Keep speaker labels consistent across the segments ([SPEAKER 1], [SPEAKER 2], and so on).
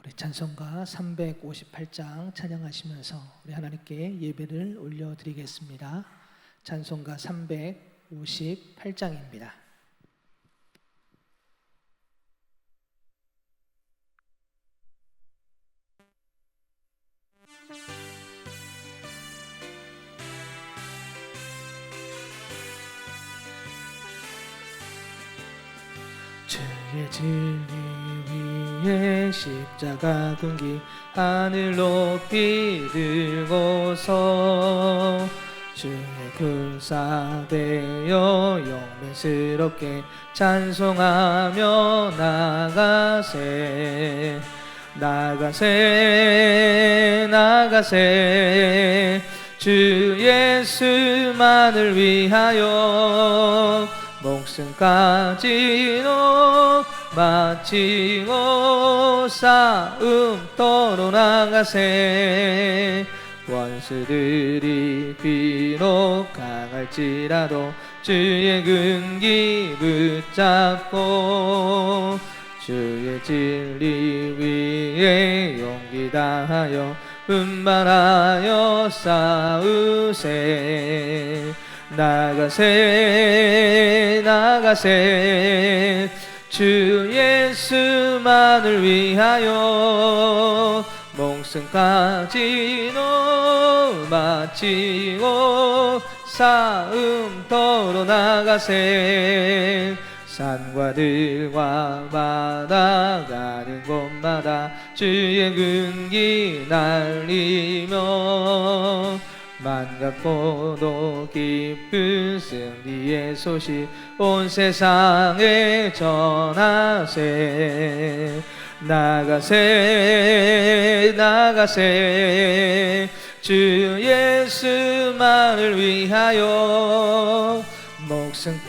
[SPEAKER 1] 우리 찬송가 358장 찬양하시면서 우리 하나님께 예배를 올려드리겠습니다. 찬송가 358장입니다. 주의 진리 위에 십자가 군기 하늘 높이 들고서 주의 군사되어 영맹스럽게 찬송하며 나가세 나가세 나가세 주 예수만을 위하여 목숨까지도 마치고 싸움터로 나가세 원수들이 비록 강할지라도 주의 근기 붙잡고 주의 진리 위에 용기 다하여 분발하여 싸우세 나가세 나가세 주 예수만을 위하여 목숨까지도 마치고 싸움터로 나가세 산과 들과 바다 가는 곳마다 주의 근기 날리며 만같고도 깊은 승리의 소식 온 세상에 전하세 나가세 나가세 주 예수만을 위하여 목숨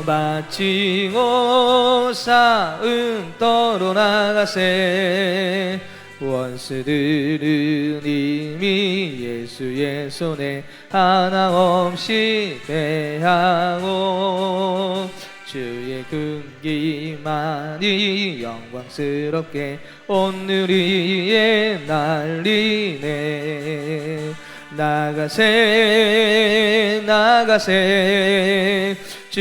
[SPEAKER 1] 마치고 싸움터로 나가세 원수들은 이미 예수의 손에 하나없이 패하고 주의 근기만이 영광스럽게 온 누리에 날리네 나가세 나가세 주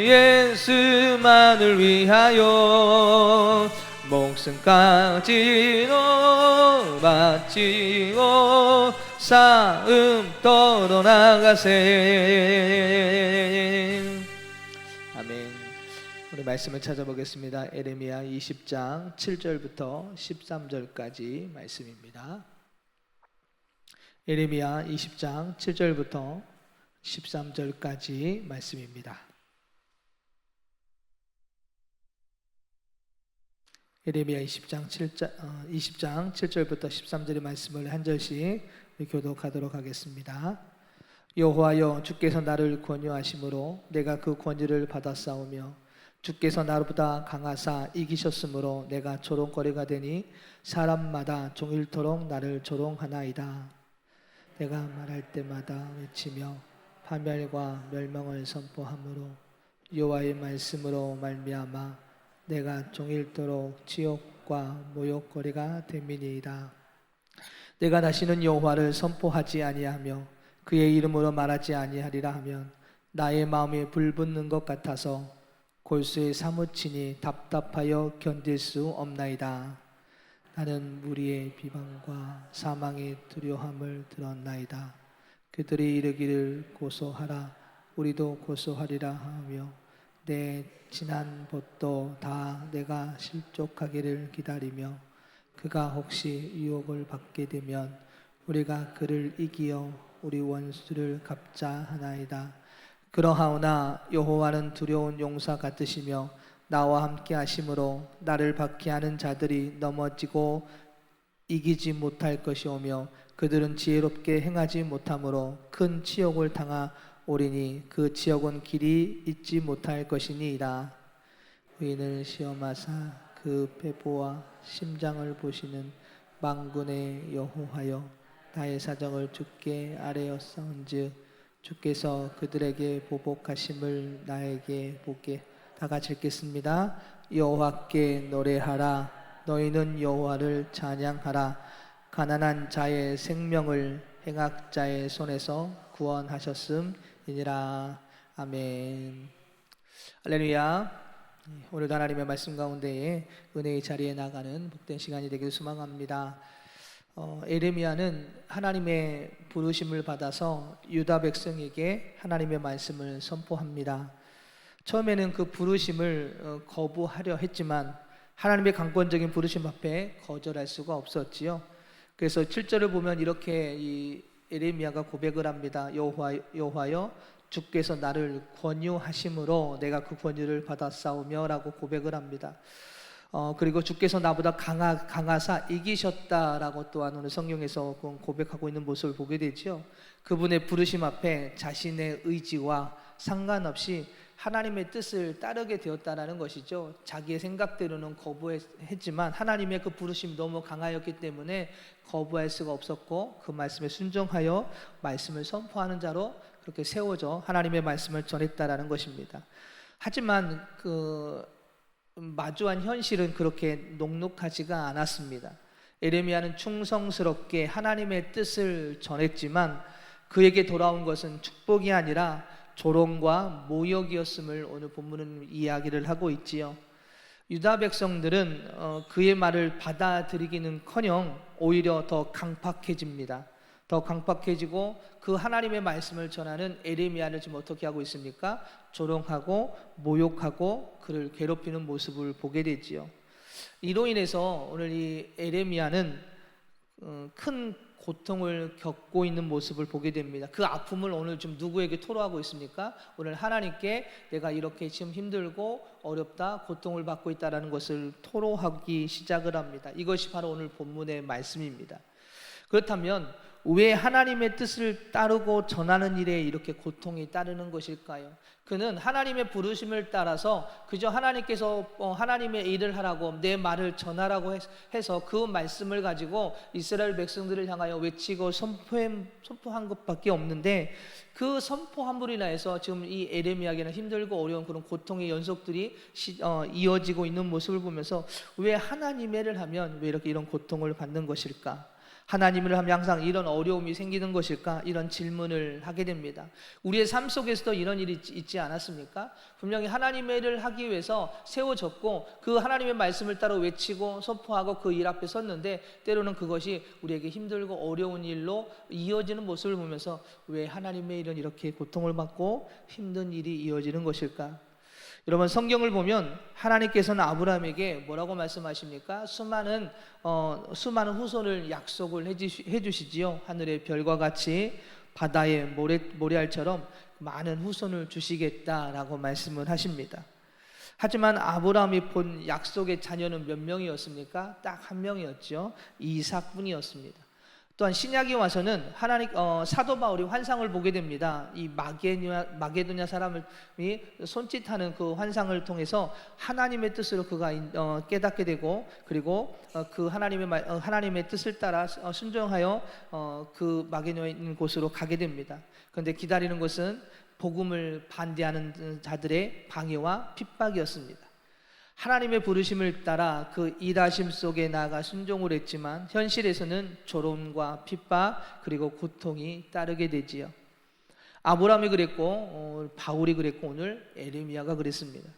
[SPEAKER 1] 예수만을 위하여 목숨까지도 마치고 싸움터로 나가세 아멘. 우리 말씀을 찾아보겠습니다. 에레미야 20장 7절부터 13절까지 말씀입니다. 에레미야 20장 7절부터 13절까지 말씀입니다. 에레미야 20장 7절부터 13절의 말씀을 한 절씩 교독하도록 하겠습니다. 여호와여 주께서 나를 권유하심으로 내가 그 권유를 받았사오며 주께서 나보다 강하사 이기셨으므로 내가 조롱거리가 되니 사람마다 종일토록 나를 조롱하나이다. 내가 말할 때마다 외치며 파멸과 멸망을 선포함으로 여호와의 말씀으로 말미암아 내가 종일토록 지옥과 모욕거리가 됨이니이다. 내가 다시는 여호와를 선포하지 아니하며 그의 이름으로 말하지 아니하리라 하면 나의 마음이 불붙는 것 같아서 골수에 사무치니 답답하여 견딜 수 없나이다. 나는 무리의 비방과 사망의 두려움을 들었나이다. 그들이 이르기를 고소하라 우리도 고소하리라 하며 내 지난 봇도 다 내가 실족하기를 기다리며 그가 혹시 유혹을 받게 되면 우리가 그를 이기어 우리 원수를 갚자 하나이다. 그러하오나 여호와는 두려운 용사 같으시며 나와 함께 하심으로 나를 박해하는 자들이 넘어지고 이기지 못할 것이오며 그들은 지혜롭게 행하지 못하므로 큰 치욕을 당하오리니 그 치욕은 길이 잊지 못할 것이니이다. 의인을 시험하사 그 배보와 심장을 보시는 만군의 여호와여 나의 사정을 주께 아뢰었사온즉 주께서 그들에게 보복하심을 나에게 보게. 다 같이 읽겠습니다. 여호와께 노래하라. 너희는 여호와를 찬양하라. 가난한 자의 생명을 행악자의 손에서 구원하셨음이니라. 아멘. 할렐루야. 오늘도 하나님의 말씀 가운데에 은혜의 자리에 나가는 복된 시간이 되길 소망합니다. 에레미야는 하나님의 부르심을 받아서 유다 백성에게 하나님의 말씀을 선포합니다. 처음에는 그 부르심을 거부하려 했지만 하나님의 강권적인 부르심 앞에 거절할 수가 없었지요. 그래서 7절을 보면 이렇게 이 에레미야가 고백을 합니다. 여호와여 주께서 나를 권유하심으로 내가 그 권유를 받았사오며 라고 고백을 합니다. 그리고 주께서 나보다 강하사 이기셨다라고 또한 오늘 성경에서 고백하고 있는 모습을 보게 되죠. 그분의 부르심 앞에 자신의 의지와 상관없이 하나님의 뜻을 따르게 되었다라는 것이죠. 자기의 생각대로는 거부했지만 하나님의 그 부르심이 너무 강하였기 때문에 거부할 수가 없었고 그 말씀에 순종하여 말씀을 선포하는 자로 그렇게 세워져 하나님의 말씀을 전했다라는 것입니다. 하지만 그 마주한 현실은 그렇게 녹록하지가 않았습니다. 에레미야는 충성스럽게 하나님의 뜻을 전했지만 그에게 돌아온 것은 축복이 아니라 조롱과 모욕이었음을 오늘 본문은 이야기를 하고 있지요. 유다 백성들은 그의 말을 받아들이기는커녕 오히려 더 강팍해집니다. 더 강팍해지고 그 하나님의 말씀을 전하는 에레미야를 지금 어떻게 하고 있습니까? 조롱하고 모욕하고 그를 괴롭히는 모습을 보게 되지요. 이로 인해서 오늘 이 에레미야는 큰 고통을 겪고 있는 모습을 보게 됩니다. 그 아픔을 오늘 좀 누구에게 토로하고 있습니까? 오늘 하나님께 내가 이렇게 지금 힘들고 어렵다, 고통을 받고 있다는 것을 토로하기 시작을 합니다. 이것이 바로 오늘 본문의 말씀입니다. 그렇다면 왜 하나님의 뜻을 따르고 전하는 일에 이렇게 고통이 따르는 것일까요? 그는 하나님의 부르심을 따라서 그저 하나님께서 하나님의 일을 하라고 내 말을 전하라고 해서 그 말씀을 가지고 이스라엘 백성들을 향하여 외치고 선포한 것밖에 없는데 그 선포함으로 인해서 지금 이 에레미야에게는 힘들고 어려운 그런 고통의 연속들이 이어지고 있는 모습을 보면서 왜 하나님의 일을 하면 왜 이렇게 이런 고통을 받는 것일까? 하나님을 하면 항상 이런 어려움이 생기는 것일까? 이런 질문을 하게 됩니다. 우리의 삶 속에서도 이런 일이 있지 않았습니까? 분명히 하나님의 일을 하기 위해서 세워졌고 그 하나님의 말씀을 따라 외치고 선포하고 그 일 앞에 섰는데 때로는 그것이 우리에게 힘들고 어려운 일로 이어지는 모습을 보면서 왜 하나님의 일은 이렇게 고통을 받고 힘든 일이 이어지는 것일까? 여러분 성경을 보면 하나님께서는 아브라함에게 뭐라고 말씀하십니까? 수많은 후손을 약속을 해주시지요. 하늘의 별과 같이 바다의 모래알처럼 많은 후손을 주시겠다라고 말씀을 하십니다. 하지만 아브라함이 본 약속의 자녀는 몇 명이었습니까? 딱 한 명이었죠. 이삭뿐이었습니다. 또한 신약에 와서는 사도 바울이 환상을 보게 됩니다. 이 마게도냐 사람이 손짓하는 그 환상을 통해서 하나님의 뜻으로 그가 깨닫게 되고 그리고 그 하나님의 뜻을 따라 순종하여 그 마게도냐에 있는 곳으로 가게 됩니다. 그런데 기다리는 것은 복음을 반대하는 자들의 방해와 핍박이었습니다. 하나님의 부르심을 따라 그 일하심 속에 나아가 순종을 했지만 현실에서는 조롱과 핍박 그리고 고통이 따르게 되지요. 아브라함이 그랬고 바울이 그랬고 오늘 에레미야가 그랬습니다.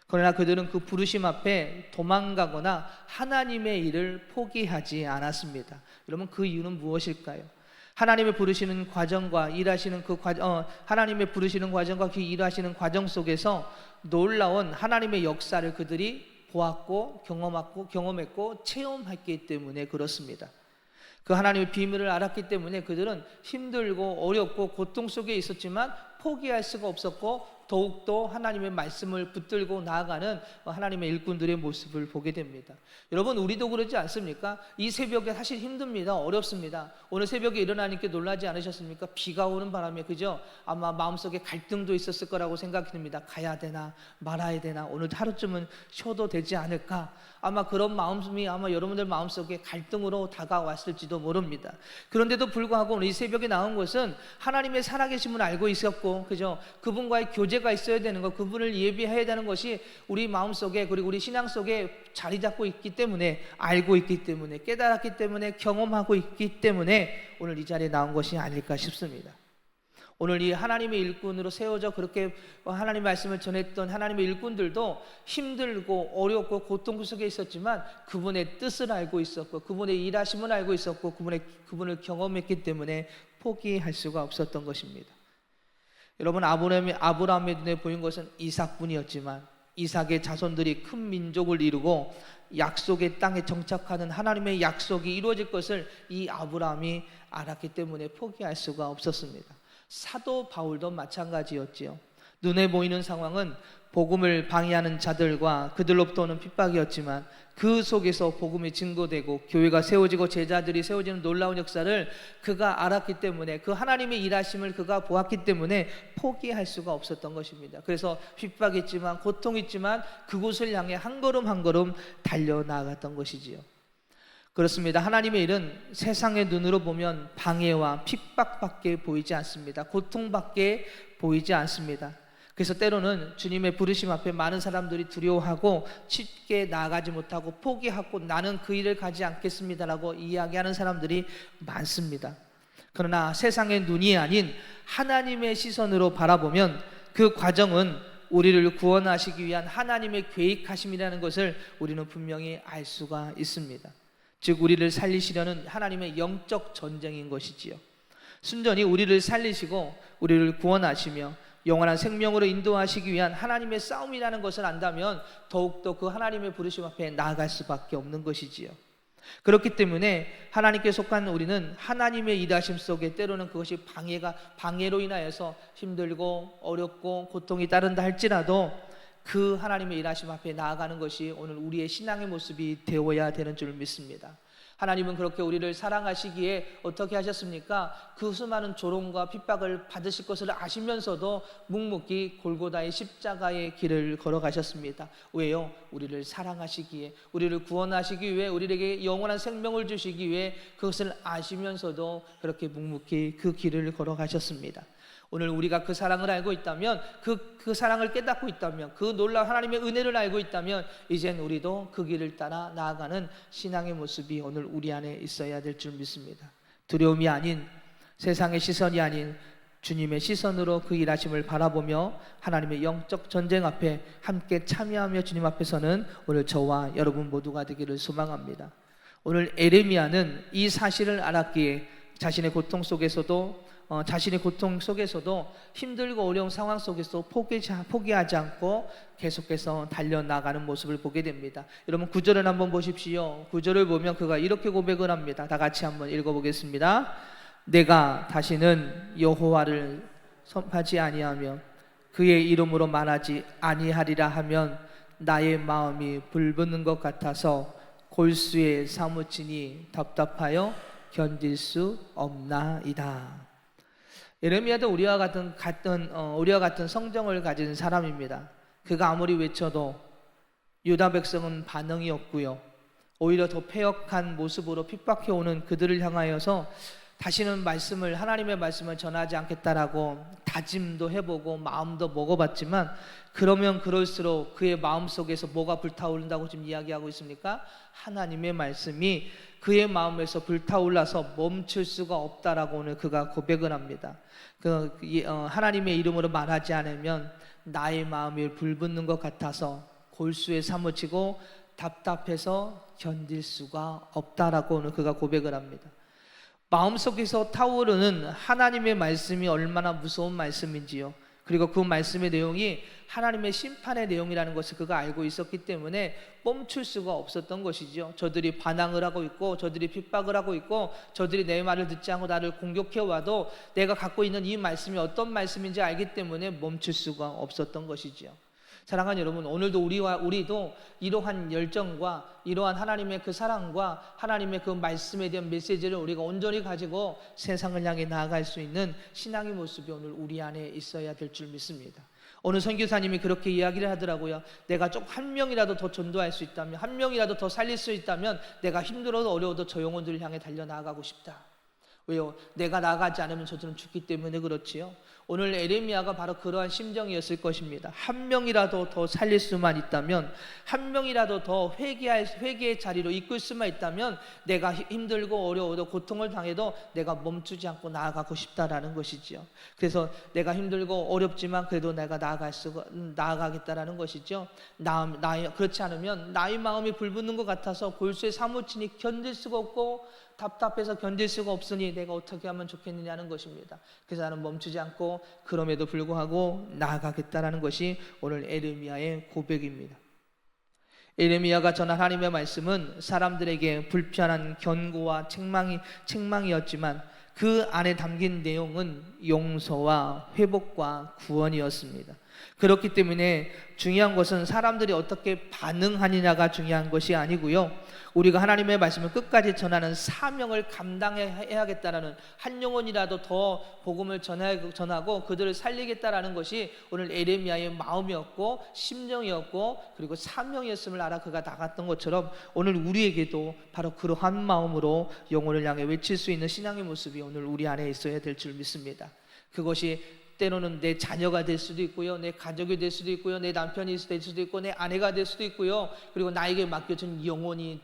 [SPEAKER 1] 그러나 그들은 그 부르심 앞에 도망가거나 하나님의 일을 포기하지 않았습니다. 여러분 그 이유는 무엇일까요? 하나님의 부르시는 과정과 일하시는 하나님의 부르시는 과정과 그 일하시는 과정 속에서 놀라운 하나님의 역사를 그들이 보았고 경험했고 체험했기 때문에 그렇습니다. 그 하나님의 비밀을 알았기 때문에 그들은 힘들고 어렵고 고통 속에 있었지만 포기할 수가 없었고 더욱더 하나님의 말씀을 붙들고 나아가는 하나님의 일꾼들의 모습을 보게 됩니다. 여러분 우리도 그러지 않습니까? 이 새벽에 사실 힘듭니다. 어렵습니다. 오늘 새벽에 일어나니까 놀라지 않으셨습니까? 비가 오는 바람에 그죠? 아마 마음속에 갈등도 있었을 거라고 생각이 듭니다. 가야 되나 말아야 되나 오늘 하루쯤은 쉬어도 되지 않을까? 아마 그런 마음이 아마 여러분들 마음속에 갈등으로 다가왔을지도 모릅니다. 그런데도 불구하고 오늘 이 새벽에 나온 것은 하나님의 살아계심을 알고 있었고 그죠? 그분과의 교제 존재가 있어야 되는 것, 그분을 예비해야 되는 것이 우리 마음속에, 그리고 우리 신앙 속에 자리 잡고 있기 때문에, 알고 있기 때문에, 깨달았기 때문에, 경험하고 있기 때문에 오늘 이 자리에 나온 것이 아닐까 싶습니다. 오늘 이 하나님의 일꾼으로 세워져 그렇게 하나님의 말씀을 전했던 하나님의 일꾼들도 힘들고 어렵고 고통 속에 있었지만 그분의 뜻을 알고 있었고, 그분의 일하심을 알고 있었고, 그분을 경험했기 때문에 포기할 수가 없었던 것입니다. 여러분, 아브라함의 눈에 보인 것은 이삭뿐이었지만 이삭의 자손들이 큰 민족을 이루고 약속의 땅에 정착하는 하나님의 약속이 이루어질 것을 이 아브라함이 알았기 때문에 포기할 수가 없었습니다. 사도 바울도 마찬가지였지요. 눈에 보이는 상황은 복음을 방해하는 자들과 그들로부터 오는 핍박이었지만 그 속에서 복음이 증거되고 교회가 세워지고 제자들이 세워지는 놀라운 역사를 그가 알았기 때문에, 그 하나님의 일하심을 그가 보았기 때문에 포기할 수가 없었던 것입니다. 그래서 핍박이 있지만, 고통이 있지만 그곳을 향해 한 걸음 한 걸음 달려나갔던 것이지요. 그렇습니다. 하나님의 일은 세상의 눈으로 보면 방해와 핍박밖에 보이지 않습니다. 고통밖에 보이지 않습니다. 그래서 때로는 주님의 부르심 앞에 많은 사람들이 두려워하고 쉽게 나아가지 못하고 포기하고 나는 그 일을 가지 않겠습니다라고 이야기하는 사람들이 많습니다. 그러나 세상의 눈이 아닌 하나님의 시선으로 바라보면 그 과정은 우리를 구원하시기 위한 하나님의 계획하심이라는 것을 우리는 분명히 알 수가 있습니다. 즉 우리를 살리시려는 하나님의 영적 전쟁인 것이지요. 순전히 우리를 살리시고 우리를 구원하시며 영원한 생명으로 인도하시기 위한 하나님의 싸움이라는 것을 안다면 더욱더 그 하나님의 부르심 앞에 나아갈 수밖에 없는 것이지요. 그렇기 때문에 하나님께 속한 우리는 하나님의 일하심 속에 때로는 그것이 방해로 인하여서 힘들고 어렵고 고통이 따른다 할지라도 그 하나님의 일하심 앞에 나아가는 것이 오늘 우리의 신앙의 모습이 되어야 되는 줄 믿습니다. 하나님은 그렇게 우리를 사랑하시기에 어떻게 하셨습니까? 그 수많은 조롱과 핍박을 받으실 것을 아시면서도 묵묵히 골고다의 십자가의 길을 걸어가셨습니다. 왜요? 우리를 사랑하시기에, 우리를 구원하시기 위해, 우리에게 영원한 생명을 주시기 위해 그것을 아시면서도 그렇게 묵묵히 그 길을 걸어가셨습니다. 오늘 우리가 그 사랑을 알고 있다면, 그 사랑을 깨닫고 있다면, 그 놀라운 하나님의 은혜를 알고 있다면 이젠 우리도 그 길을 따라 나아가는 신앙의 모습이 오늘 우리 안에 있어야 될 줄 믿습니다. 두려움이 아닌, 세상의 시선이 아닌 주님의 시선으로 그 일하심을 바라보며 하나님의 영적 전쟁 앞에 함께 참여하며 주님 앞에서는 오늘 저와 여러분 모두가 되기를 소망합니다. 오늘 에레미야는 이 사실을 알았기에 자신의 고통 속에서도 힘들고 어려운 상황 속에서 포기하지 않고 계속해서 달려나가는 모습을 보게 됩니다. 여러분 9절을 한번 보십시오. 9절을 보면 그가 이렇게 고백을 합니다. 다 같이 한번 읽어보겠습니다. 내가 다시는 여호와를 선포하지 아니하며 그의 이름으로 말하지 아니하리라 하면 나의 마음이 불붙는 것 같아서 골수에 사무치니 답답하여 견딜 수 없나이다. 예레미야도 우리와 같은 성정을 가진 사람입니다. 그가 아무리 외쳐도 유다 백성은 반응이 없고요, 오히려 더 패역한 모습으로 핍박해오는 그들을 향하여서 다시는 하나님의 말씀을 전하지 않겠다라고 다짐도 해보고 마음도 먹어봤지만, 그러면 그럴수록 그의 마음속에서 뭐가 불타오른다고 지금 이야기하고 있습니까? 하나님의 말씀이 그의 마음에서 불타올라서 멈출 수가 없다라고 오늘 그가 고백을 합니다. 하나님의 이름으로 말하지 않으면 나의 마음이 불붙는 것 같아서 골수에 사무치고 답답해서 견딜 수가 없다라고 오늘 그가 고백을 합니다. 마음속에서 타오르는 하나님의 말씀이 얼마나 무서운 말씀인지요, 그리고 그 말씀의 내용이 하나님의 심판의 내용이라는 것을 그가 알고 있었기 때문에 멈출 수가 없었던 것이죠. 저들이 반항을 하고 있고, 저들이 핍박을 하고 있고, 저들이 내 말을 듣지 않고 나를 공격해와도 내가 갖고 있는 이 말씀이 어떤 말씀인지 알기 때문에 멈출 수가 없었던 것이죠. 사랑하는 여러분, 오늘도 우리도 이러한 열정과 이러한 하나님의 그 사랑과 하나님의 그 말씀에 대한 메시지를 우리가 온전히 가지고 세상을 향해 나아갈 수 있는 신앙의 모습이 오늘 우리 안에 있어야 될 줄 믿습니다. 어느 선교사님이 그렇게 이야기를 하더라고요. 내가 좀 한 명이라도 더 전도할 수 있다면, 한 명이라도 더 살릴 수 있다면 내가 힘들어도 어려워도 저 영혼들을 향해 달려나가고 싶다. 왜요? 내가 나가지 않으면 저들은 죽기 때문에 그렇지요. 오늘 에레미야가 바로 그러한 심정이었을 것입니다. 한 명이라도 더 살릴 수만 있다면, 한 명이라도 더 회개의 자리로 이끌 수만 있다면, 내가 힘들고 어려워도 고통을 당해도 내가 멈추지 않고 나아가고 싶다라는 것이지요. 그래서 내가 힘들고 어렵지만 그래도 내가 나아가겠다라는 것이죠. 그렇지 않으면 나의 마음이 불붙는 것 같아서 골수에 사무치니 견딜 수가 없고 답답해서 견딜 수가 없으니 내가 어떻게 하면 좋겠느냐는 것입니다. 그래서 나는 멈추지 않고 그럼에도 불구하고 나아가겠다라는 것이 오늘 에레미야의 고백입니다. 에레미야가 전한 하나님의 말씀은 사람들에게 불편한 견고와 책망이었지만 그 안에 담긴 내용은 용서와 회복과 구원이었습니다. 그렇기 때문에 중요한 것은 사람들이 어떻게 반응하느냐가 중요한 것이 아니고요, 우리가 하나님의 말씀을 끝까지 전하는 사명을 감당해야겠다라는, 한 영혼이라도 더 복음을 전하고 그들을 살리겠다라는 것이 오늘 에레미야의 마음이었고 심정이었고 그리고 사명이었음을 알아 그가 나갔던 것처럼 오늘 우리에게도 바로 그러한 마음으로 영혼을 향해 외칠 수 있는 신앙의 모습이 오늘 우리 안에 있어야 될 줄 믿습니다. 그것이 때로는 내 자녀가 될 수도 있고요, 내 가족이 될 수도 있고요, 내 남편이 될 수도 있고 내 아내가 될 수도 있고요, 그리고 나에게 맡겨진 영혼이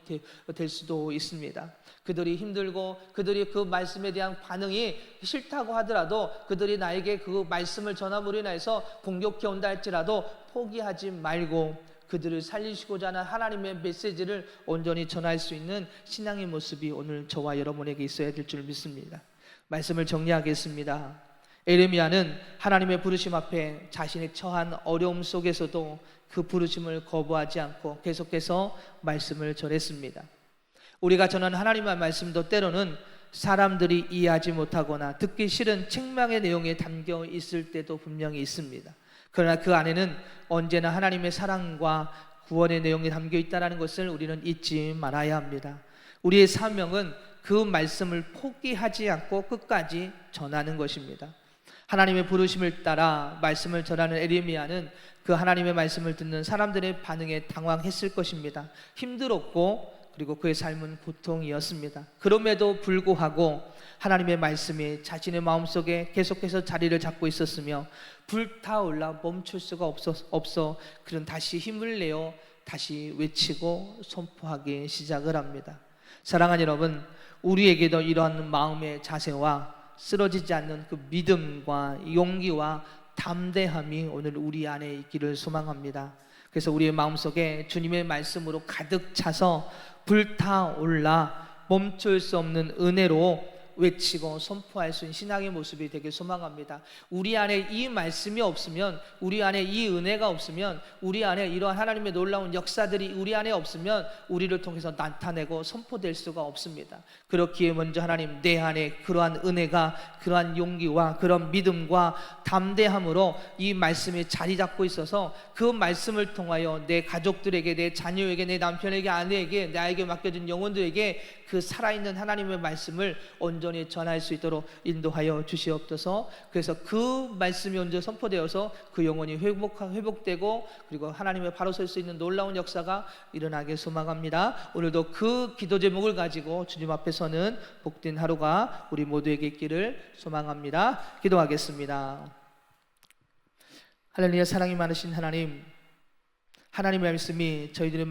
[SPEAKER 1] 될 수도 있습니다. 그들이 힘들고 그들이 그 말씀에 대한 반응이 싫다고 하더라도, 그들이 나에게 그 말씀을 전함으로 인해서 공격해 온다 할지라도 포기하지 말고 그들을 살리시고자 하는 하나님의 메시지를 온전히 전할 수 있는 신앙의 모습이 오늘 저와 여러분에게 있어야 될 줄 믿습니다. 말씀을 정리하겠습니다. 에레미야는 하나님의 부르심 앞에 자신이 처한 어려움 속에서도 그 부르심을 거부하지 않고 계속해서 말씀을 전했습니다. 우리가 전하는 하나님의 말씀도 때로는 사람들이 이해하지 못하거나 듣기 싫은 책망의 내용에 담겨 있을 때도 분명히 있습니다. 그러나 그 안에는 언제나 하나님의 사랑과 구원의 내용이 담겨 있다는 것을 우리는 잊지 말아야 합니다. 우리의 사명은 그 말씀을 포기하지 않고 끝까지 전하는 것입니다. 하나님의 부르심을 따라 말씀을 전하는 에레미야는 그 하나님의 말씀을 듣는 사람들의 반응에 당황했을 것입니다. 힘들었고 그리고 그의 삶은 고통이었습니다. 그럼에도 불구하고 하나님의 말씀이 자신의 마음속에 계속해서 자리를 잡고 있었으며 불타올라 멈출 수가 없어 그는 다시 힘을 내어 다시 외치고 선포하기 시작을 합니다. 사랑하는 여러분, 우리에게도 이러한 마음의 자세와 쓰러지지 않는 그 믿음과 용기와 담대함이 오늘 우리 안에 있기를 소망합니다. 그래서 우리의 마음속에 주님의 말씀으로 가득 차서 불타올라 멈출 수 없는 은혜로 외치고 선포할 수 있는 신앙의 모습이 되길 소망합니다. 우리 안에 이 말씀이 없으면, 우리 안에 이 은혜가 없으면, 우리 안에 이러한 하나님의 놀라운 역사들이 우리 안에 없으면 우리를 통해서 나타내고 선포될 수가 없습니다. 그렇기에 먼저 하나님, 내 안에 그러한 은혜가, 그러한 용기와 그런 믿음과 담대함으로 이 말씀이 자리 잡고 있어서 그 말씀을 통하여 내 가족들에게, 내 자녀에게, 내 남편에게, 아내에게, 나에게 맡겨진 영혼들에게 그 살아있는 하나님의 말씀을 온전히 전할 수 있도록 인도하여 주시옵소서. 그래서 그 말씀이 온전히 선포되어서 그 영혼이 회복되고 그리고 하나님의 바로 설 수 있는 놀라운 역사가 일어나길 소망합니다. 오늘도 그 기도 제목을 가지고 주님 앞에 서는 복된 하루가 우리 모두에게 있기를 소망합니다. 기도하겠습니다. 할렐루야. 사랑이 많으신 하나님, 하나님의 말씀이 저희들의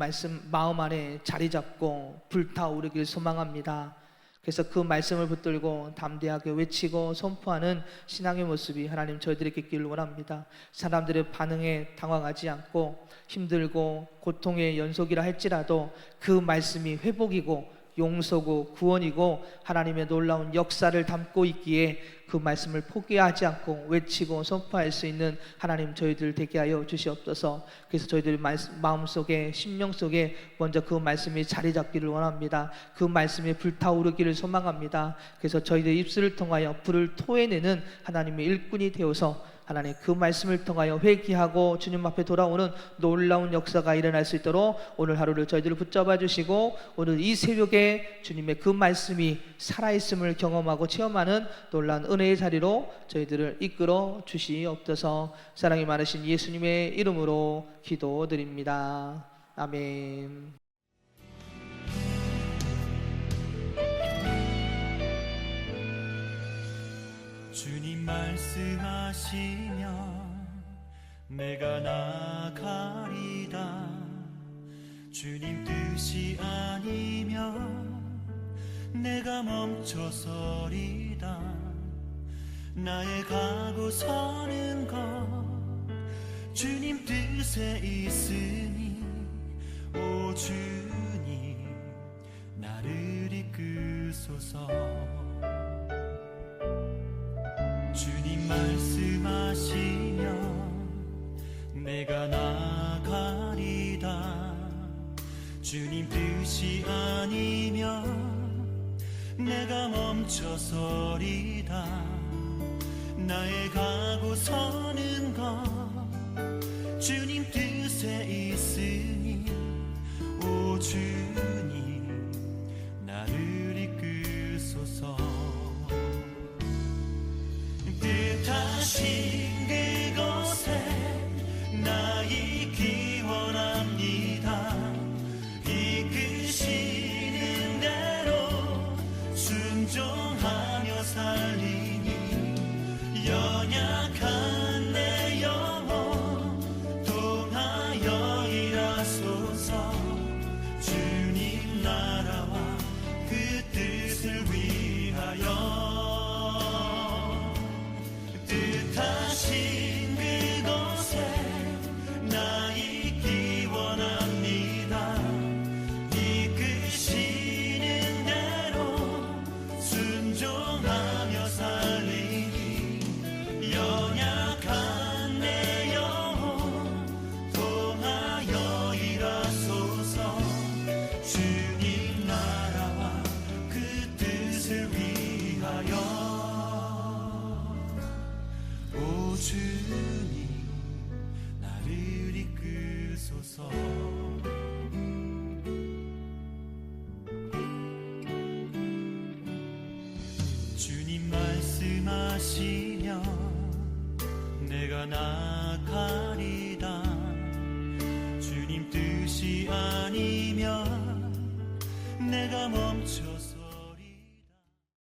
[SPEAKER 1] 마음 안에 자리 잡고 불타오르길 소망합니다. 그래서 그 말씀을 붙들고 담대하게 외치고 선포하는 신앙의 모습이 하나님 저희들에게 있기를 원합니다. 사람들의 반응에 당황하지 않고 힘들고 고통의 연속이라 할지라도 그 말씀이 회복이고 용서고 구원이고 하나님의 놀라운 역사를 담고 있기에 그 말씀을 포기하지 않고 외치고 선포할 수 있는 하나님 저희들 되게 하여 주시옵소서. 그래서 저희들의 마음속에, 심령 속에 먼저 그 말씀이 자리 잡기를 원합니다. 그 말씀이 불타오르기를 소망합니다. 그래서 저희들 입술을 통하여 불을 토해내는 하나님의 일꾼이 되어서 하나님 그 말씀을 통하여 회개하고 주님 앞에 돌아오는 놀라운 역사가 일어날 수 있도록 오늘 하루를 저희들을 붙잡아 주시고 오늘 이 새벽에 주님의 그 말씀이 살아있음을 경험하고 체험하는 놀라운 은혜의 자리로 저희들을 이끌어 주시옵소서. 사랑이 많으신 예수님의 이름으로 기도드립니다. 아멘.
[SPEAKER 2] 주님 말씀하시면 내가 나가리다. 주님 뜻이 아니면 내가 멈춰서리다. 나의 가고 서는 것 주님 뜻에 있으니 오 주님 나를 이끄소서. 주님 말씀하시면 내가 나가리다. 주님 뜻이 아니면 내가 멈춰서리다. 나의 가고 서는 것 주님 뜻에 있으니 오 주님 나를 이끄소서. 뜻하신 그곳에 나 있기 원합니다. 이끄시는 대로 순종하며 살리니 연약한 내 영혼 통하여 일하소서. 주님 나라와 그 뜻을 위하여 뜻하신 그곳에 나 있기 원합니다. 이끄시는 대로 순종하며 살리니 연약한 내 영혼 통하여 일하소서. 주님 나라와 그 뜻을 위하여 오 주님 나를 이끄소서. 주님 말씀하시면 내가 나가리다. 주님 뜻이 아니면 내가 멈춰